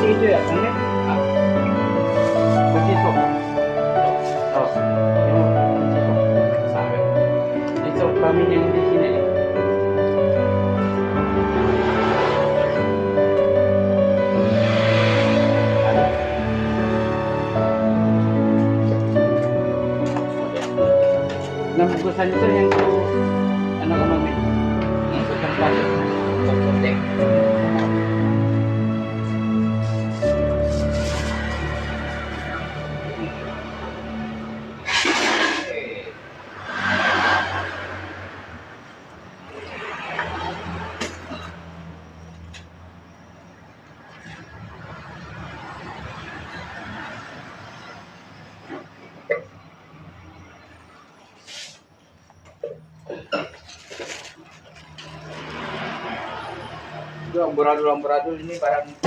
itu ya, kan? Ah, kunci itu. Oh, kunci itu. Sabi. Itu kami yang di sini. Ano? Namugusan ito yung ano ka mami? Yung isang paso. Pagpuntik. Itu amburadul ini barang